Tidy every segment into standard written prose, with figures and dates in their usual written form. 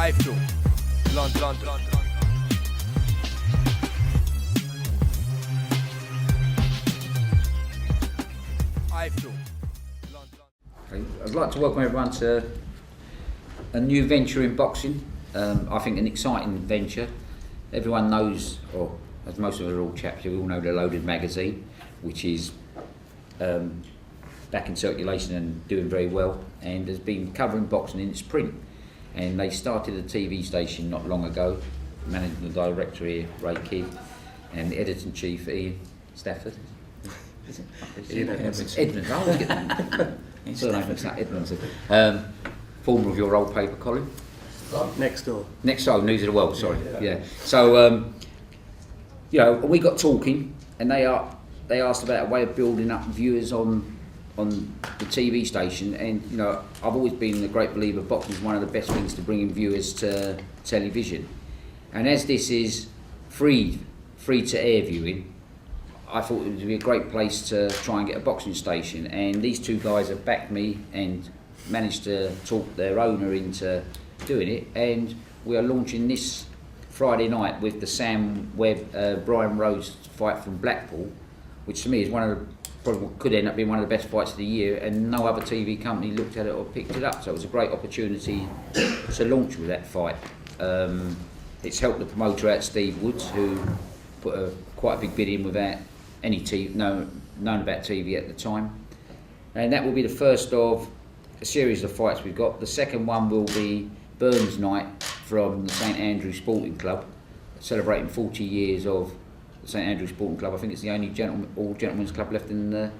iFILM, London. iFILM, London. I'd like to welcome everyone to a new venture in boxing. I think an exciting venture. Everyone knows, or as most of us are all chaps, we all know the Loaded magazine, which is back in circulation and doing very well, and has been covering boxing in its print. And they started a TV station not long ago. Managing director here, Ray Kidd, and the editor-in-chief, Ian Stafford. Is it? Ian Edmonds. Edmonds. I always get that. Surname looks like Edmonds. Former of your old paper, Colin. Next door. News of the World. Sorry. Yeah. So, we got talking, and they asked about a way of building up viewers on the TV station. And I've always been a great believer boxing is one of the best things to bring in viewers to television. And as this is free to air viewing, I thought it would be a great place to try and get a boxing station. And these two guys have backed me and managed to talk their owner into doing it. And we are launching this Friday night with the Sam Webb, Brian Rose fight from Blackpool, which to me is probably could end up being one of the best fights of the year, and no other TV company looked at it or picked it up. So it was a great opportunity to launch with that fight. It's helped the promoter out, Steve Woods, who put quite a big bid in without any TV, known about TV at the time. And that will be the first of a series of fights we've got. The second one will be Burns Night from the St Andrews Sporting Club, celebrating 40 years of the St Andrews Sporting Club. I think it's the only all gentlemen's club left in the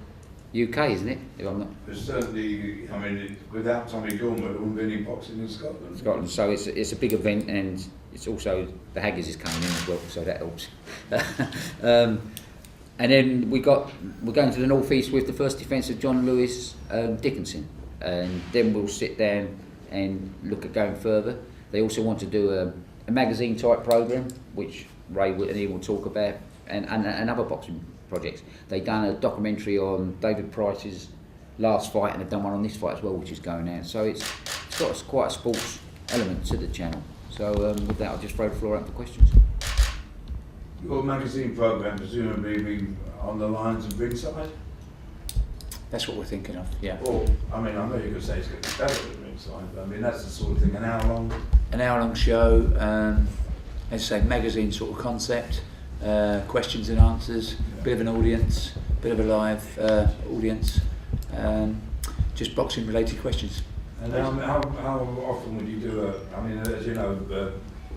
UK, isn't it? If I'm not. There's certainly, without Tommy Gilmer, there wouldn't be any boxing in Scotland. So it's a big event, and it's also the Haggis is coming in as well, so that helps. And then we're going to the North East with the first defence of John Lewis Dickinson, and then we'll sit down and look at going further. They also want to do a magazine type programme, which Ray and he will talk about, and other boxing projects. They've done a documentary on David Price's last fight, and they've done one on this fight as well, which is going out. So it's got quite a sports element to the channel. So with that, I'll just throw the floor out for questions. Your magazine programme presumably be on the lines of Ringside? That's what we're thinking of, yeah. Or, I know you're going to say it's going to be better than Ringside, but that's the sort of thing, an hour long? An hour-long show, as I say, magazine sort of concept, questions and answers, bit of an audience, bit of a live audience, just boxing-related questions. And how often would you do as you know,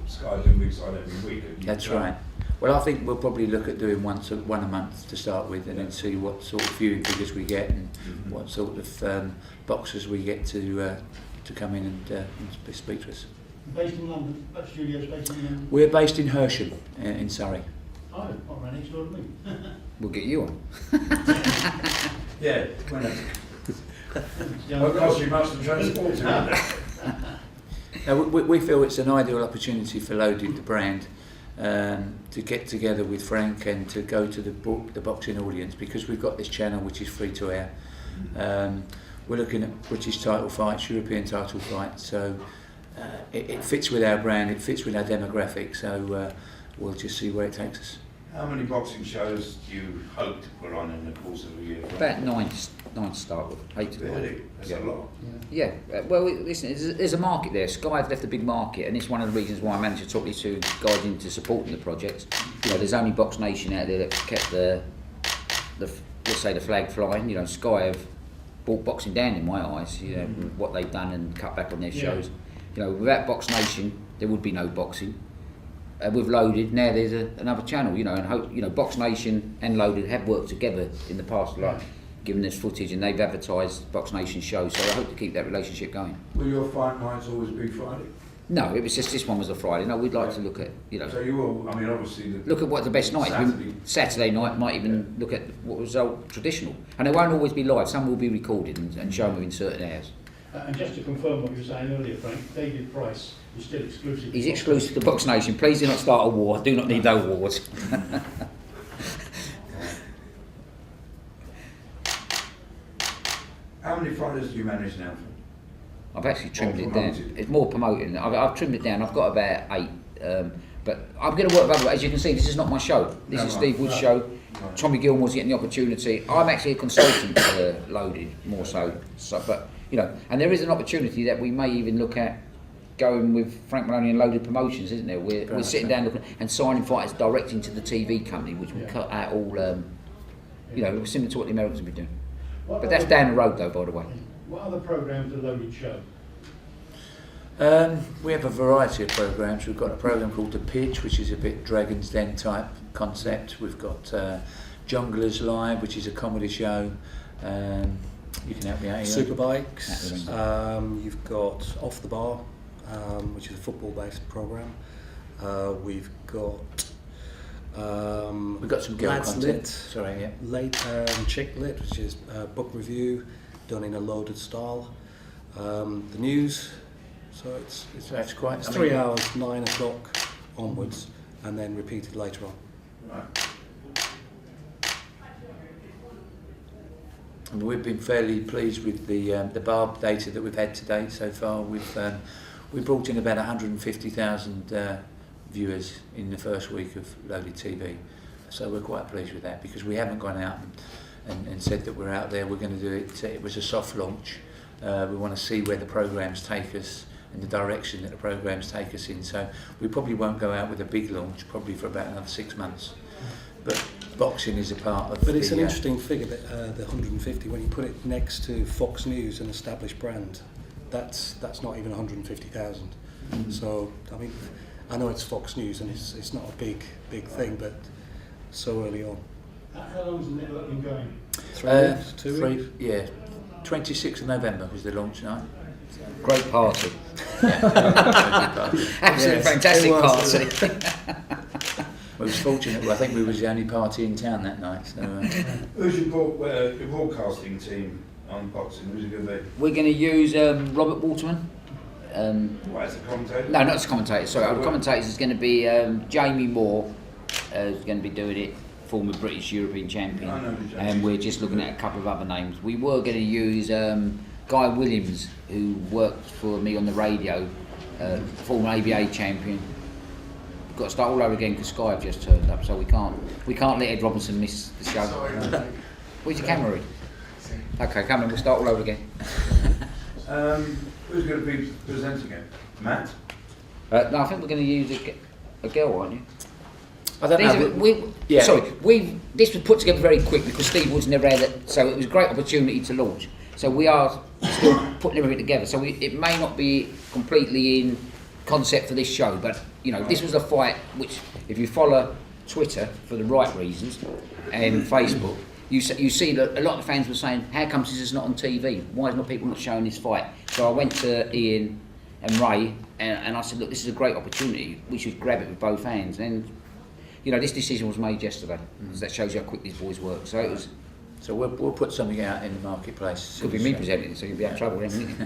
Sky do Ringside every week? That's right. Well, I think we'll probably look at doing one a month to start with, and then see what sort of viewing figures we get, and what sort of boxers we get to come in and speak to us. Based in London? That studio's based in London? We're based in Hersham, in Surrey. Oh, not right next door to me. We'll get you on. Yeah, won't cost you much to transport to. Now, we feel it's an ideal opportunity for Loaded, the brand, to get together with Frank and to go to the boxing audience, because we've got this channel which is free to air. We're looking at British title fights, European title fights, so it fits with our brand, it fits with our demographic, so we'll just see where it takes us. How many boxing shows do you hope to put on in the course of a year? About nine to start with, 8 to 9. Really? That's a lot. Yeah, well, listen, there's a market there. Sky's left a big market, and it's one of the reasons why I managed to talk these two guys into supporting the project. There's only Box Nation out there that kept the let's say the flag flying. Sky have brought boxing down in my eyes. What they've done and cut back on their shows. Without Box Nation, there would be no boxing. With Loaded, now there's another channel. And hope Box Nation and Loaded have worked together in the past, given us footage, and they've advertised Box Nation shows, so I hope to keep that relationship going. Will your fight nights always be Friday? No, it was just this one was a Friday. No, we'd like to look at, So you will, obviously... look at what the best night. Saturday night might even look at what was old traditional. And they won't always be live, some will be recorded and shown within certain hours. And just to confirm what you were saying earlier, Frank, David Price is still exclusive. He's exclusive to Box Nation. Please do not start a war. I do not need no wars. How many fighters do you manage now? I've actually trimmed More it down. promoted. It's more promoting. I've trimmed it down. I've got about 8. But I'm going to work with other. As you can see, this is not my show. This is Steve Wood's show. Tommy Gilmore's getting the opportunity. I'm actually a consultant for Loaded, more so. But you know, and there is an opportunity that we may even look at going with Frank Maloney and Loaded Promotions, isn't there? We're sitting down looking and signing fighters direct into the TV company, which will cut out all, you know, similar to what the Americans have been doing. But that's down the road, though, by the way. What other programmes do Loaded show? We have a variety of programmes. We've got a programme called The Pitch, which is a bit Dragon's Den type concept. We've got Junglers Live, which is a comedy show. You can help me out here. Superbikes. You've got Off the Bar, which is a football-based programme. We've got some girl Lads content. Lit. Sorry, yeah. Late Chick Lit, which is a book review done in a loaded style. The news. So it's That's quite. it's 3 hours, 9 o'clock onwards, and then repeated later on. Right. And we've been fairly pleased with the bar data that we've had to date so far. We brought in about 150,000 viewers in the first week of Loaded TV, so we're quite pleased with that because we haven't gone out and said that we're out there. We're going to do it. It was a soft launch. We want to see where the programs take us and the direction that the programs take us in. So we probably won't go out with a big launch probably for about another 6 months. But boxing is a part of. But it's an interesting figure that the 150. When you put it next to Fox News, an established brand, that's not even 150,000. So I mean, I know it's Fox News and it's not a big thing, but so early on. How long has the network been going? 3 weeks, 2 weeks. Yeah, 26th of November was the launch night. Great party. Absolutely Absolutely fantastic party. We was fortunate. I think we was the only party in town that night. So, Who's your broadcasting team on boxing? Who's it going to be? We're going to use Robert Waterman. What, as a commentator? No, not as a commentator. Sorry, our commentators is going to be Jamie Moore. Is going to be doing it, former British European champion. I know who Jamie And is. we're just looking at a couple of other names. We were going to use Guy Williams, who worked for me on the radio, former ABA champion. We've got to start all over again because Sky have just turned up, so we can't let Ed Robinson miss the show. Where's your camera, Ed? Okay, come on, we'll start all over again. Who's going to be presenting it? Matt? No, I think we're going to use a girl, aren't you? I don't know. This was put together very quick because Steve Wood's never had it, so it was a great opportunity to launch. So we are still putting everything together. So it may not be completely in concept for this show, but you know, this was a fight which, if you follow Twitter for the right reasons and Facebook, you see that a lot of fans were saying, "How comes this is not on TV? Why is not people not showing this fight?" So I went to Ian and Ray and I said, "Look, this is a great opportunity. We should grab it with both hands." And you know, this decision was made yesterday. So that shows you how quick these boys work. So it was. So we'll put something out in the marketplace. Could be me presenting, so you'll be out of trouble then, wouldn't you?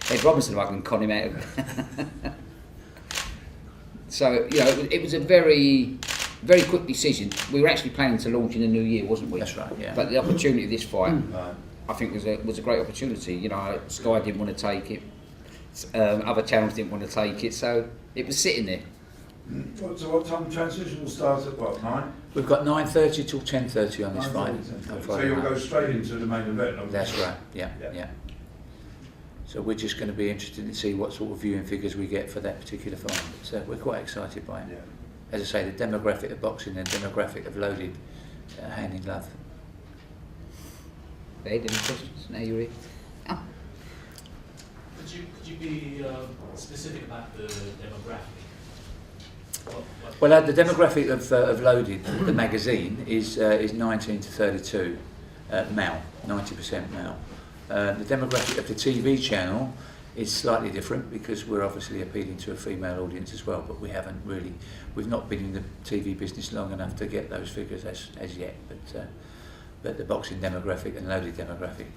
Ed Robinson, if I can con him out. So, you know, it was a very, very quick decision. We were actually planning to launch in the new year, wasn't we? That's right, yeah. But the opportunity of this fight, I think, was a great opportunity. You know, Sky didn't want to take it. Other channels didn't want to take it, so it was sitting there. So what time transition will start at what, 9? We've got 9:30 till 10:30 on this Friday. So you'll go straight into the main event? Obviously. That's right. Yeah. So we're just going to be interested to see what sort of viewing figures we get for that particular fight. So we're quite excited by it. Yeah. As I say, the demographic of boxing and demographic of Loaded, hand in glove. Ed, any questions? Now you're here. Oh. Could you be specific about the demographic? Well, the demographic of Loaded, the magazine, is 19 to 32 male, 90% male. The demographic of the TV channel is slightly different because we're obviously appealing to a female audience as well, but we've not been in the TV business long enough to get those figures as yet. But the boxing demographic and Loaded demographic,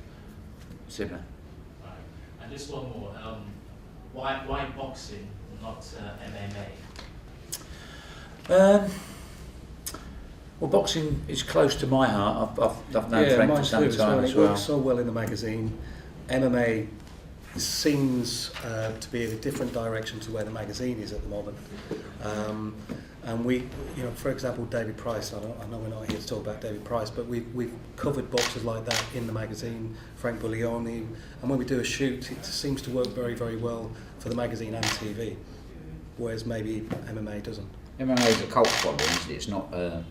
similar. Right. And just one more. Why boxing, not MMA? Well, boxing is close to my heart. I've known Frank for mine some too, time as It well. works so well in the magazine. MMA seems to be in a different direction to where the magazine is at the moment. And we, you know, for example, David Price, I know we're not here to talk about David Price, but we've covered boxers like that in the magazine, Frank Buglioni, and when we do a shoot, it seems to work very, very well for the magazine and TV, whereas maybe MMA doesn't. MMA is a cult following, isn't it?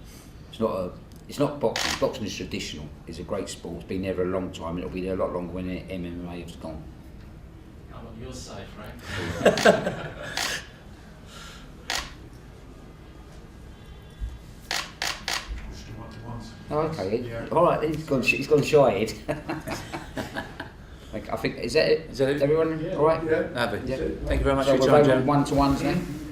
It's not boxing. Boxing is traditional. It's a great sport. It's been there for a long time. It'll be there a lot longer when MMA has gone. I'm on your side, Frank. Oh, okay. All right. He's gone shy. Ed. I think is that it? Is that it? Everyone, Yeah. all right? Lovely. Yeah. Thank you very much So for your we're time, over Joe. one-to-ones then.